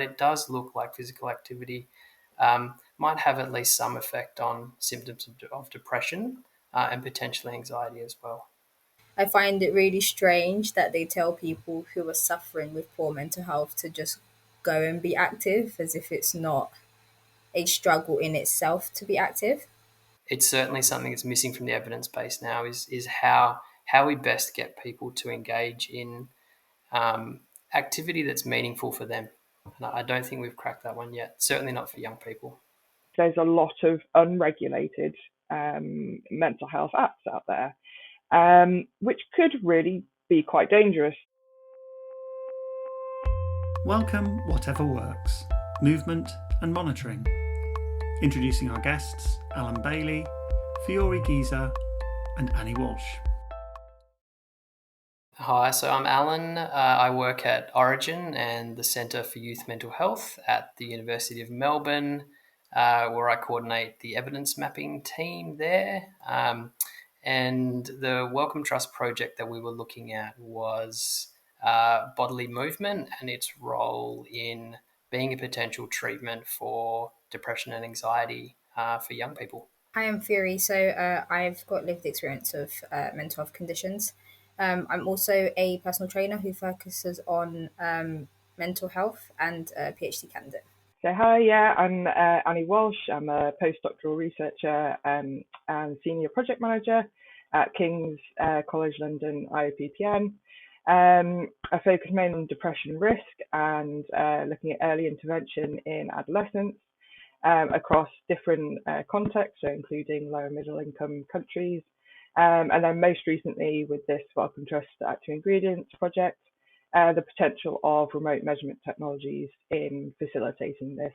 It does look like physical activity might have at least some effect on symptoms of depression and potentially anxiety as well. I find it really strange that they tell people who are suffering with poor mental health to just go and be active as if it's not a struggle in itself to be active. It's certainly something that's missing from the evidence base now is how we best get people to engage in activity that's meaningful for them. And I don't think we've cracked that one yet, certainly not for young people. There's a lot of unregulated mental health apps out there, which could really be quite dangerous. Welcome, Whatever Works, Movement and Monitoring. Introducing our guests, Alan Bailey, Fiyory Ghezae and Annie Walsh. Hi, so I'm Alan. I work at Origin and the Centre for Youth Mental Health at the University of Melbourne, where I coordinate the evidence mapping team there. And the Wellcome Trust project that we were looking at was bodily movement and its role in being a potential treatment for depression and anxiety for young people. Hi, I'm Fiyory. I've got lived experience of mental health conditions. I'm also a personal trainer who focuses on mental health and a PhD candidate. So hi, yeah, I'm Annie Walsh. I'm a postdoctoral researcher and senior project manager at King's College London IOPPN. I focus mainly on depression risk and looking at early intervention in adolescence across different contexts, so including low and middle income countries. And then most recently with this Wellcome Trust Active Ingredients project, the potential of remote measurement technologies in facilitating this.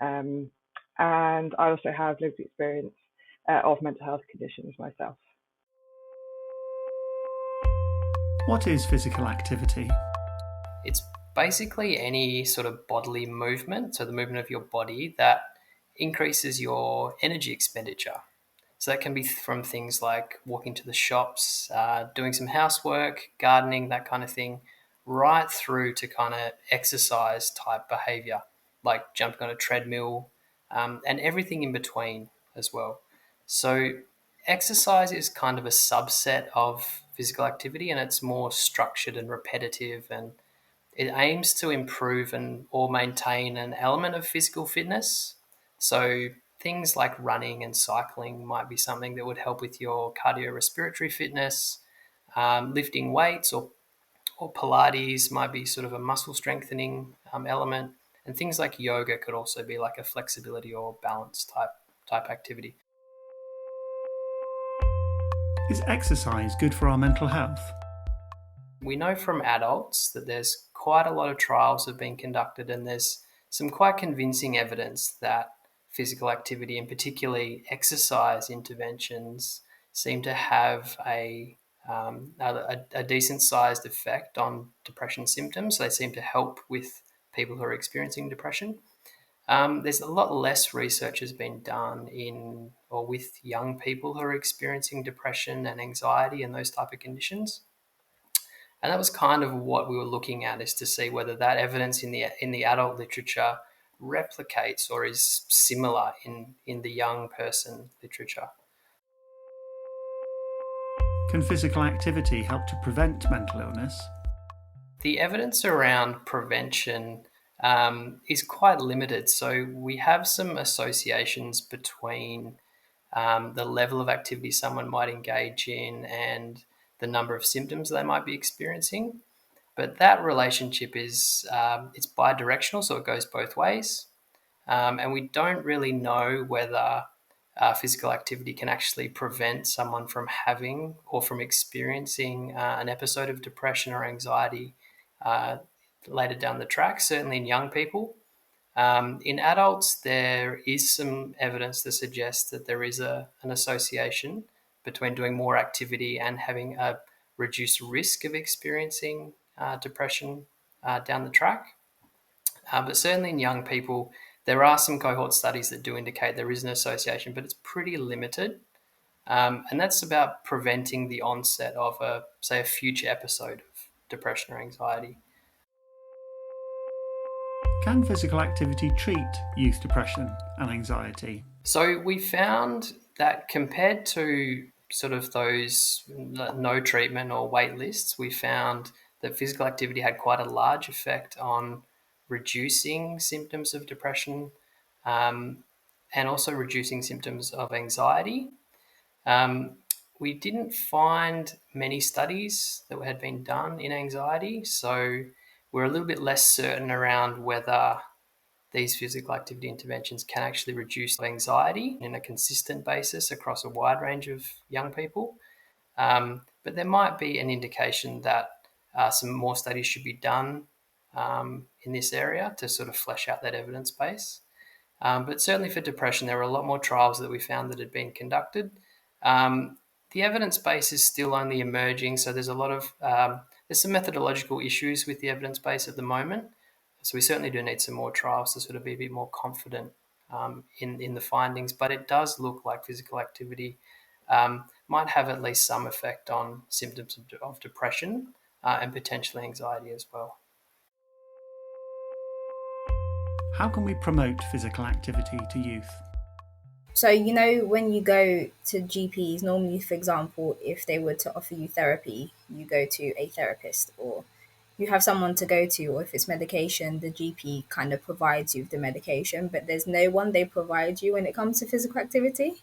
And I also have lived experience of mental health conditions myself. What is physical activity? It's basically any sort of bodily movement, so the movement of your body that increases your energy expenditure. So that can be from things like walking to the shops, doing some housework, gardening, that kind of thing, right through to kind of exercise type behavior, like jumping on a treadmill, and everything in between as well. So exercise is kind of a subset of physical activity, and it's more structured and repetitive, and it aims to improve and or maintain an element of physical fitness. So things like running and cycling might be something that would help with your cardiorespiratory fitness. Lifting weights or Pilates might be sort of a muscle strengthening element. And things like yoga could also be like a flexibility or balance type activity. Is exercise good for our mental health? We know from adults that there's quite a lot of trials have been conducted, and there's some quite convincing evidence that physical activity, and particularly exercise interventions, seem to have a decent sized effect on depression symptoms. They seem to help with people who are experiencing depression. There's a lot less research has been done in or with young people who are experiencing depression and anxiety and those type of conditions. And that was kind of what we were looking at, is to see whether that evidence in the adult literature replicates or is similar in the young person literature. Can physical activity help to prevent mental illness? The evidence around prevention is quite limited. So we have some associations between the level of activity someone might engage in and the number of symptoms they might be experiencing. But that relationship is it's bidirectional, so it goes both ways. And we don't really know whether physical activity can actually prevent someone from having or from experiencing an episode of depression or anxiety uh, later down the track, certainly in young people. In adults, there is some evidence that suggests that there is an association between doing more activity and having a reduced risk of experiencing depression down the track. But certainly in young people, there are some cohort studies that do indicate there is an association, but it's pretty limited. And that's about preventing the onset of a future episode of depression or anxiety. Can physical activity treat youth depression and anxiety? So we found that compared to sort of those no treatment or wait lists, we found that physical activity had quite a large effect on reducing symptoms of depression, and also reducing symptoms of anxiety. Um, we didn't find many studies that had been done in anxiety, so we're a little bit less certain around whether these physical activity interventions can actually reduce anxiety in a consistent basis across a wide range of young people. But there might be an indication that some more studies should be done in this area to sort of flesh out that evidence base. But certainly for depression, there were a lot more trials that we found that had been conducted. Um, the evidence base is still only emerging, so there's a lot of there's some methodological issues with the evidence base at the moment. So we certainly do need some more trials to sort of be a bit more confident in the findings. But it does look like physical activity might have at least some effect on symptoms of depression and potentially anxiety as well. How can we promote physical activity to youth? So, when you go to GPs, normally, for example, if they were to offer you therapy, you go to a therapist or you have someone to go to, or if it's medication, the GP kind of provides you with the medication, but there's no one they provide you when it comes to physical activity.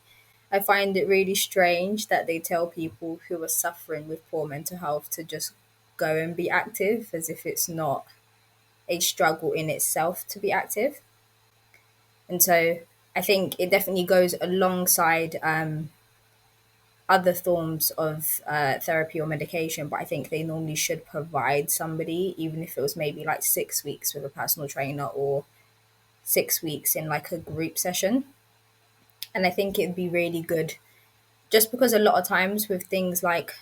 I find it really strange that they tell people who are suffering with poor mental health to just go and be active as if it's not a struggle in itself to be active. And so I think it definitely goes alongside other forms of therapy or medication, but I think they normally should provide somebody, even if it was maybe like 6 weeks with a personal trainer or 6 weeks in like a group session. And I think it'd be really good just because a lot of times with things like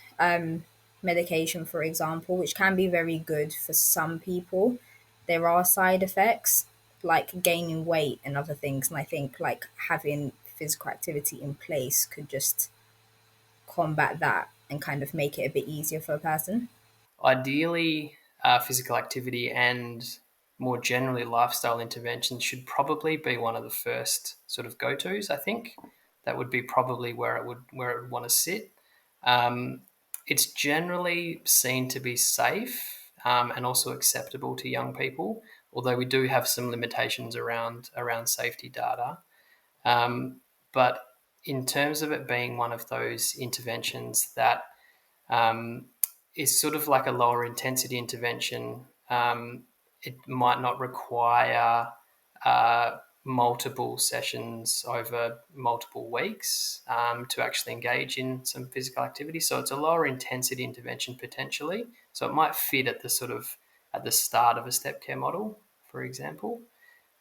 medication, for example, which can be very good for some people, there are side effects like gaining weight and other things. And I think like having physical activity in place could just combat that and kind of make it a bit easier for a person. Ideally, physical activity and more generally lifestyle interventions should probably be one of the first sort of go-tos. I think that would be probably where it would want to sit. It's generally seen to be safe and also acceptable to young people, although we do have some limitations around safety data. But in terms of it being one of those interventions that um, is sort of like a lower intensity intervention. It might not require multiple sessions over multiple weeks to actually engage in some physical activity. So it's a lower intensity intervention potentially. So it might fit at the sort of at the start of a step care model, for example.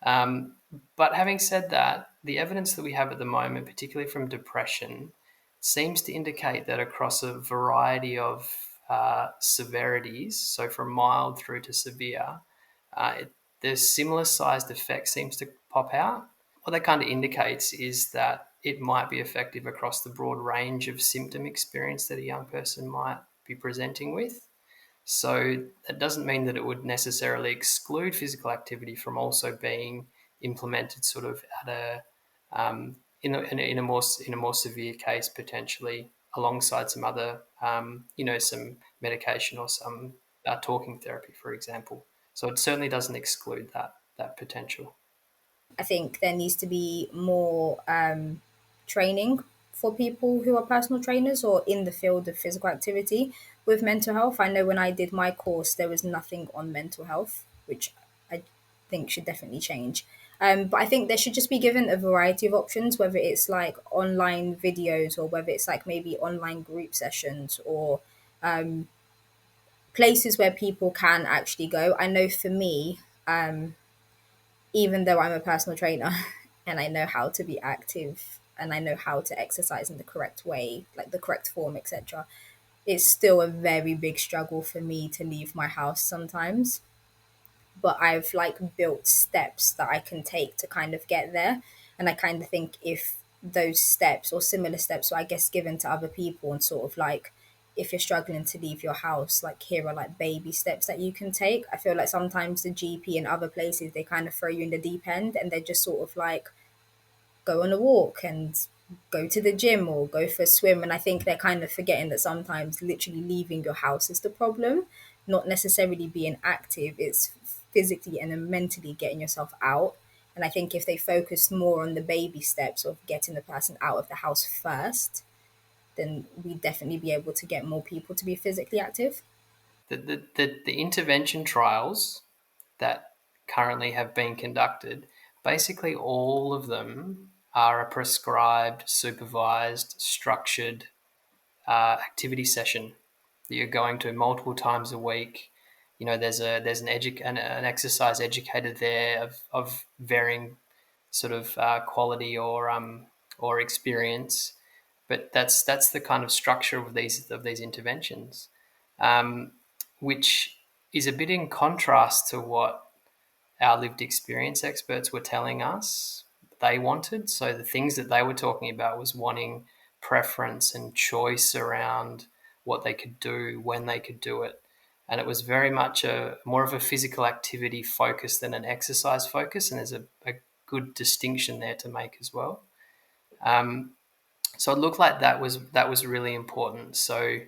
Um, but having said that, the evidence that we have at the moment, particularly from depression, seems to indicate that across a variety of severities, so from mild through to severe, there's similar sized effects seems to pop out. What that kind of indicates is that it might be effective across the broad range of symptom experience that a young person might be presenting with. So that doesn't mean that it would necessarily exclude physical activity from also being implemented sort of at a in a more severe case potentially alongside some other some medication or some talking therapy, for example. So it certainly doesn't exclude that potential. I think there needs to be more training for people who are personal trainers or in the field of physical activity with mental health. I know when I did my course, there was nothing on mental health, which I think should definitely change. But I think there should just be given a variety of options, whether it's like online videos or whether it's like maybe online group sessions or places where people can actually go. I know for me, even though I'm a personal trainer and I know how to be active and I know how to exercise in the correct way, like the correct form, etc., it's still a very big struggle for me to leave my house sometimes. But I've like built steps that I can take to kind of get there. And I kind of think if those steps or similar steps were, I guess, given to other people and sort of like if you're struggling to leave your house, like here are like baby steps that you can take. I feel like sometimes the GP and other places, they kind of throw you in the deep end and they're just sort of like, go on a walk and go to the gym or go for a swim. And I think they're kind of forgetting that sometimes literally leaving your house is the problem, not necessarily being active. It's physically and then mentally getting yourself out. And I think if they focused more on the baby steps of getting the person out of the house first, then we'd definitely be able to get more people to be physically active. The intervention trials that currently have been conducted, basically all of them are a prescribed, supervised, structured activity session that you're going to multiple times a week. You know, there's an exercise educator there of varying sort of quality or experience, but that's the kind of structure of these interventions, um, which is a bit in contrast to what our lived experience experts were telling us they wanted. So the things that they were talking about was wanting preference and choice around what they could do, when they could do it. And it was very much more of a physical activity focus than an exercise focus. And there's a good distinction there to make as well. So it looked like that was really important. So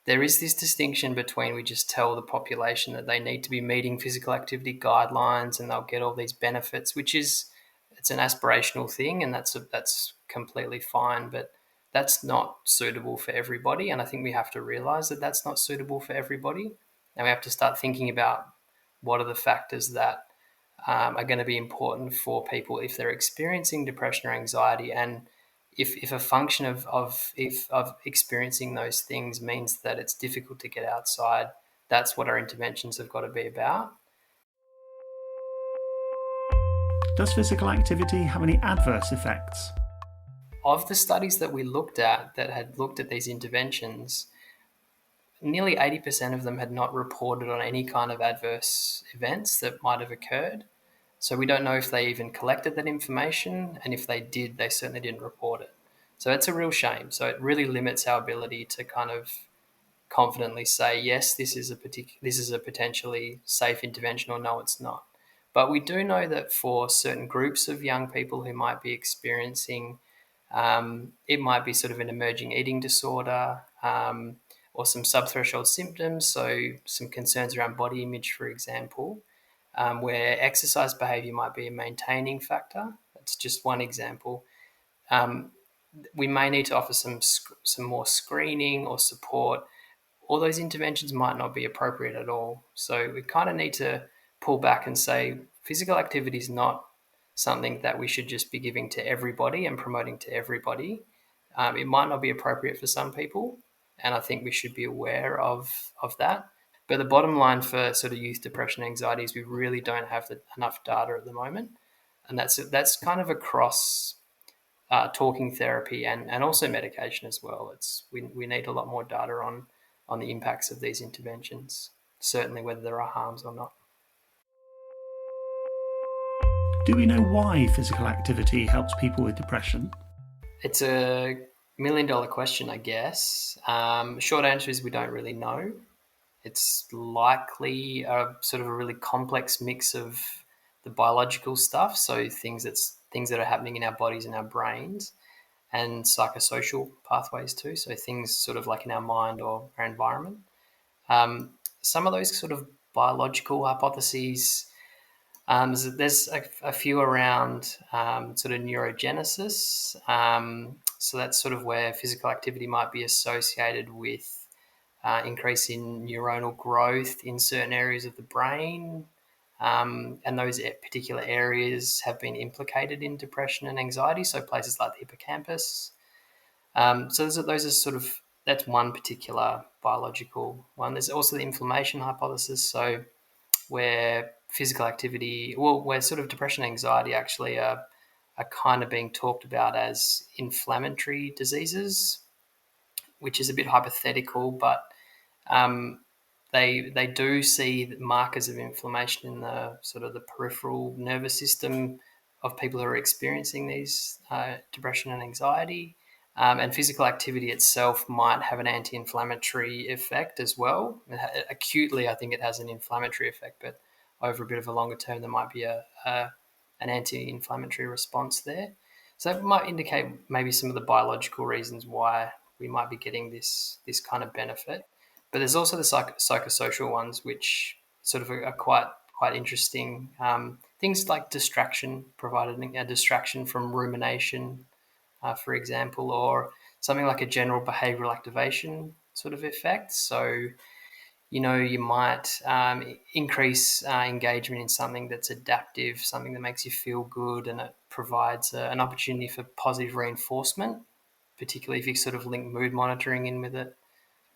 there is this distinction between, we just tell the population that they need to be meeting physical activity guidelines and they'll get all these benefits, which is, it's an aspirational thing, and that's completely fine, but that's not suitable for everybody. And I think we have to realize that that's not suitable for everybody, and we have to start thinking about what are the factors that are going to be important for people if they're experiencing depression or anxiety. And if a function of experiencing those things means that it's difficult to get outside, that's what our interventions have got to be about. Does physical activity have any adverse effects? Of the studies that we looked at that had looked at these interventions, nearly 80% of them had not reported on any kind of adverse events that might have occurred. So we don't know if they even collected that information, and if they did, they certainly didn't report it. So it's a real shame. So it really limits our ability to kind of confidently say, yes, this is a potentially safe intervention, or no, it's not. But we do know that for certain groups of young people who might be experiencing, it might be sort of an emerging eating disorder, or some subthreshold symptoms, so some concerns around body image, for example, where exercise behaviour might be a maintaining factor. That's just one example. We may need to offer some more screening or support. All those interventions might not be appropriate at all. So we kind of need to pull back and say physical activity is not something that we should just be giving to everybody and promoting to everybody. It might not be appropriate for some people, and I think we should be aware of that. But the bottom line for sort of youth depression and anxiety is we really don't have enough data at the moment, and that's kind of across talking therapy and also medication as well. We need a lot more data on the impacts of these interventions, certainly whether there are harms or not. Do we know why physical activity helps people with depression? It's a $1 million question, I guess. Short answer is we don't really know. It's likely a sort of a really complex mix of the biological stuff, so things that are happening in our bodies and our brains, and psychosocial pathways too, so things sort of like in our mind or our environment. Some of those sort of biological hypotheses, there's a few around sort of neurogenesis. So that's sort of where physical activity might be associated with increase in neuronal growth in certain areas of the brain. And those particular areas have been implicated in depression and anxiety, so places like the hippocampus. So those are sort of, that's one particular biological one. There's also the inflammation hypothesis, so where physical activity, where sort of depression and anxiety actually are kind of being talked about as inflammatory diseases, which is a bit hypothetical, but they do see markers of inflammation in the sort of the peripheral nervous system of people who are experiencing these depression and anxiety. And physical activity itself might have an anti-inflammatory effect as well. Acutely, I think it has an inflammatory effect, but over a bit of a longer term, there might be an anti-inflammatory response there. So that might indicate maybe some of the biological reasons why we might be getting this kind of benefit. But there's also the psychosocial ones, which sort of are quite interesting. Things like distraction, provided a distraction from rumination, for example, or something like a general behavioral activation sort of effect. So, you might increase engagement in something that's adaptive, something that makes you feel good, and it provides an opportunity for positive reinforcement, particularly if you sort of link mood monitoring in with it.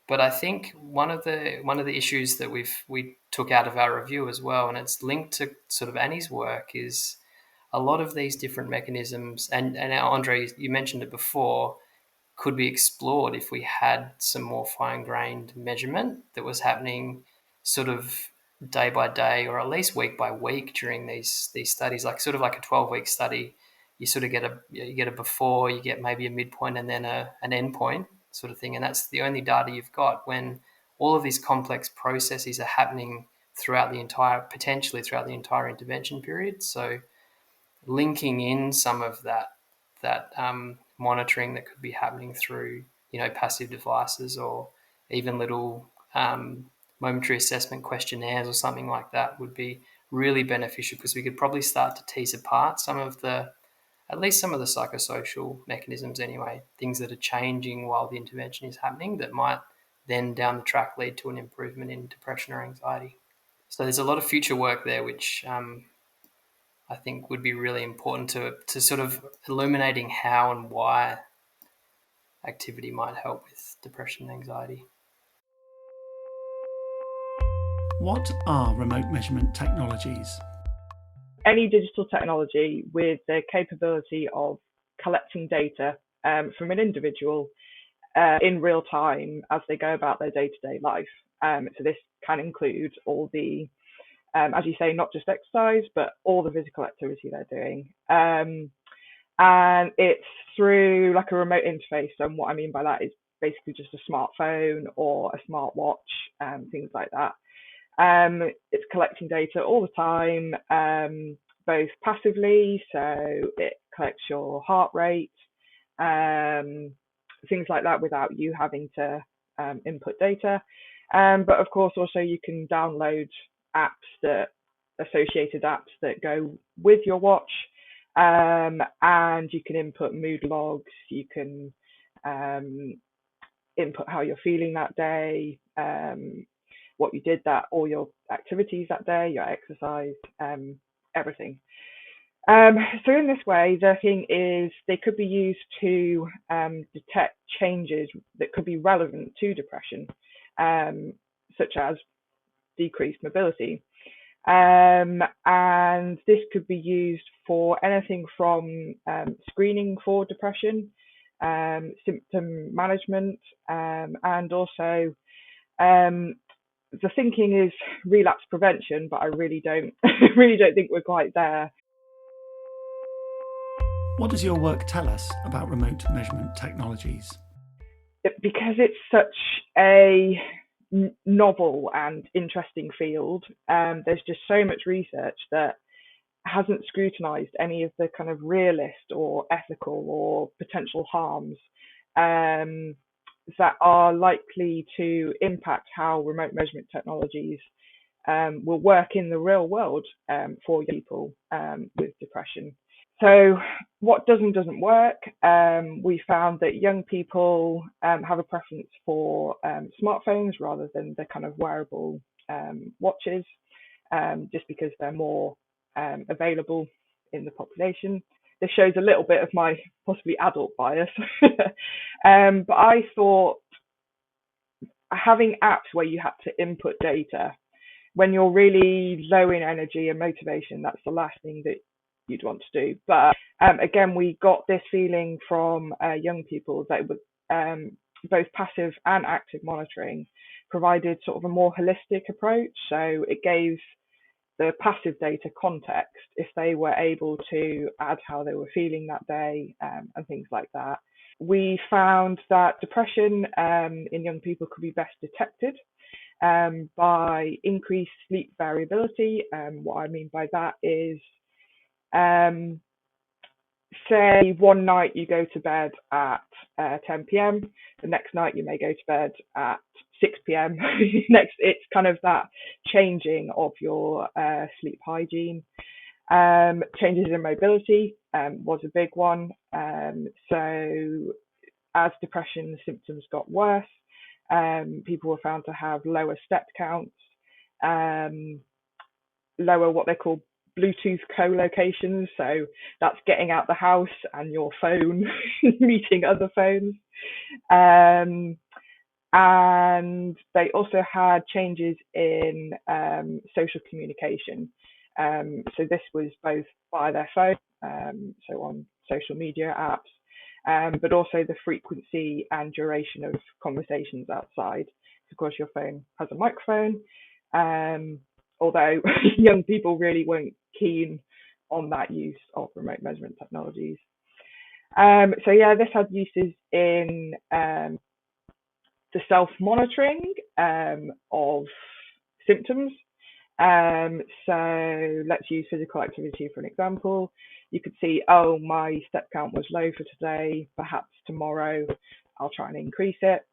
But I think one of the issues that we took out of our review as well, and it's linked to sort of Annie's work, is a lot of these different mechanisms, and Andre, you mentioned it before, could be explored if we had some more fine-grained measurement that was happening sort of day by day, or at least week by week during these studies, like sort of like a 12-week study. You sort of get a before, you get maybe a midpoint, and then an end point sort of thing, and that's the only data you've got when all of these complex processes are happening potentially throughout the entire intervention period. So linking in some of that monitoring that could be happening through passive devices, or even little momentary assessment questionnaires or something like that, would be really beneficial, because we could probably start to tease apart at least some of the psychosocial mechanisms anyway, things that are changing while the intervention is happening that might then down the track lead to an improvement in depression or anxiety. So there's a lot of future work there which I think would be really important to sort of illuminating how and why activity might help with depression and anxiety. What are remote measurement technologies? Any digital technology with the capability of collecting data from an individual in real time as they go about their day-to-day life. So this can include all the, as you say, not just exercise, but all the physical activity they're doing. And it's through like a remote interface. And what I mean by that is basically just a smartphone or a smartwatch, things like that. It's collecting data all the time, both passively, so it collects your heart rate, things like that without you having to input data. But of course, also you can download associated apps that go with your watch, and you can input mood logs, you can input how you're feeling that day, what you did all your activities that day, your exercise, everything. So in this way, the thing is they could be used to detect changes that could be relevant to depression, such as decreased mobility. And this could be used for anything from screening for depression, symptom management, and also the thinking is relapse prevention, but I really don't think we're quite there. What does your work tell us about remote measurement technologies? Because it's such a novel and interesting field, there's just so much research that hasn't scrutinized any of the kind of realist or ethical or potential harms that are likely to impact how remote measurement technologies will work in the real world for people with depression. So what does and doesn't work? We found that young people have a preference for smartphones rather than the kind of wearable watches, just because they're more available in the population. This shows a little bit of my possibly adult bias. But I thought having apps where you had to input data when you're really low in energy and motivation, that's the last thing that you'd want to do. But again, we got this feeling from young people that both passive and active monitoring provided sort of a more holistic approach. So it gave the passive data context if they were able to add how they were feeling that day and things like that. We found that depression in young people could be best detected by increased sleep variability. What I mean by that is, say one night you go to bed at 10 p.m, the next night you may go to bed at 6 p.m. It's kind of that changing of your sleep hygiene. Changes in mobility was a big one. So as depression symptoms got worse, people were found to have lower step counts, lower what they call Bluetooth co-locations. So that's getting out the house and your phone meeting other phones. And they also had changes in social communication. So this was both by their phone, so on social media apps, but also the frequency and duration of conversations outside. Of course, your phone has a microphone, although young people really weren't keen on that use of remote measurement technologies. So yeah, this had uses in the self-monitoring of symptoms. So let's use physical activity for an example. You could see, oh, my step count was low for today, perhaps tomorrow I'll try and increase it.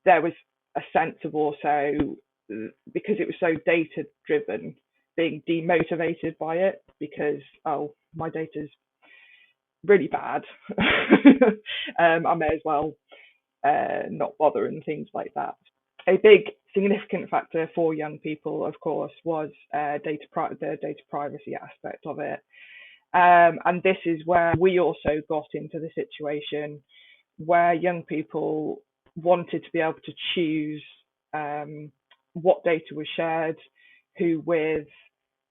There was a sense of also, because it was so data driven, being demotivated by it because, oh, my data's really bad. I may as well not bother and things like that. A big significant factor for young people, of course, was the data privacy aspect of it. And this is where we also got into the situation where young people wanted to be able to choose what data was shared, who with,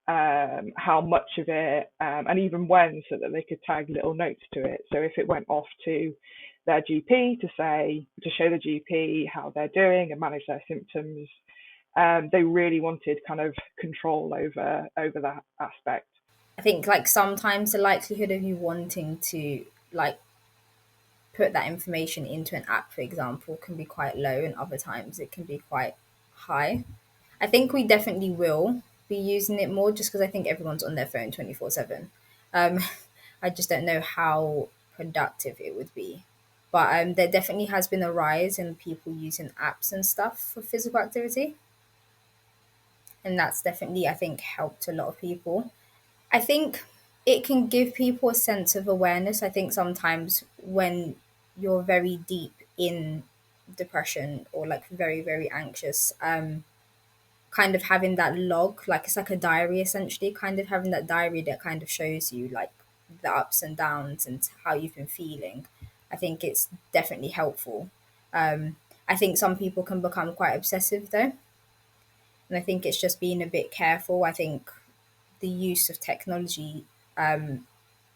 how much of it, and even when, so that they could tag little notes to it. So if it went off to their GP to show the GP how they're doing and manage their symptoms, they really wanted kind of control over that aspect. I think like sometimes the likelihood of you wanting to like put that information into an app, for example, can be quite low, and other times it can be quite high. I think we definitely will be using it more just because I think everyone's on their phone 24/7. Um, I just don't know how productive it would be. But there definitely has been a rise in people using apps and stuff for physical activity. And that's definitely, I think, helped a lot of people. I think it can give people a sense of awareness. I think sometimes when you're very deep in depression or like very, very anxious, kind of having that log, like it's like a diary essentially, kind of having that diary that kind of shows you like the ups and downs and how you've been feeling. I think it's definitely helpful. I think some people can become quite obsessive though. And I think it's just being a bit careful. I think the use of technology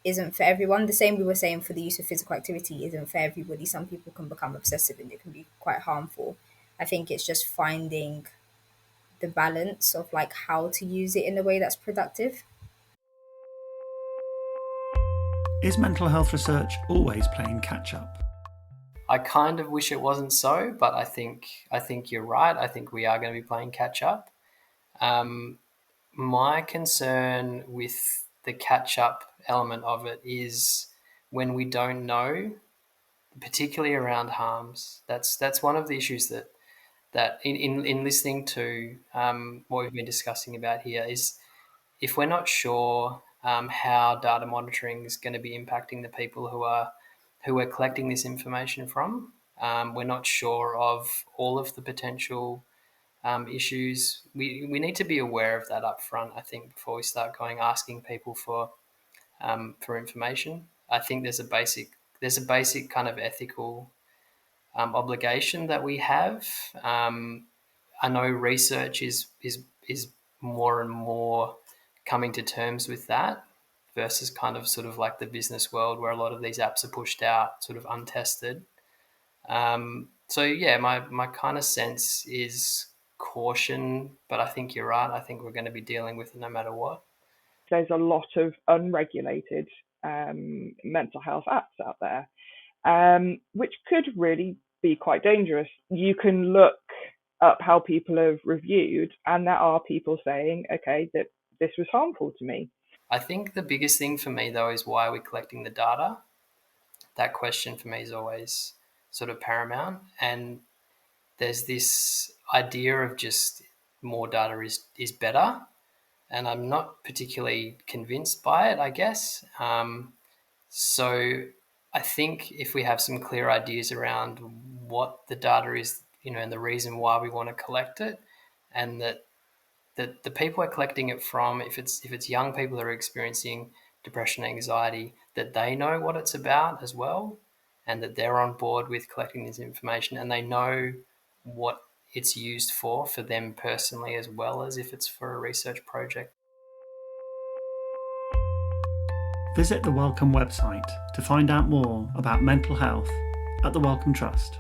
isn't for everyone. The same we were saying for the use of physical activity isn't for everybody. Some people can become obsessive and it can be quite harmful. I think it's just finding the balance of like how to use it in a way that's productive. Is mental health research always playing catch up? I kind of wish it wasn't so, but I think you're right. I think we are going to be playing catch up. My concern with the catch up element of it is when we don't know, particularly around harms. That's one of the issues that in listening to what we've been discussing about here is if we're not sure how data monitoring is going to be impacting the people who we're collecting this information from, we're not sure of all of the potential issues. We need to be aware of that up front, I think, before we start going asking people for information. I think there's a basic kind of ethical obligation that we have. I know research is more and more coming to terms with that versus kind of sort of like the business world where a lot of these apps are pushed out sort of untested. So yeah, my kind of sense is caution, but I think you're right. I think we're going to be dealing with it no matter what. There's a lot of unregulated mental health apps out there. which could really be quite dangerous. You can look up how people have reviewed, and there are people saying, okay, that this was harmful to me. I think the biggest thing for me, though, is why are we collecting the data? That question for me is always sort of paramount. And there's this idea of just more data is better. And I'm not particularly convinced by it, I guess. So I think if we have some clear ideas around what the data is, and the reason why we want to collect it, and that the people we're collecting it from, if it's young people that are experiencing depression, anxiety, that they know what it's about as well, and that they're on board with collecting this information, and they know what it's used for them personally, as well as if it's for a research project. Visit the Wellcome website to find out more about mental health at the Wellcome Trust.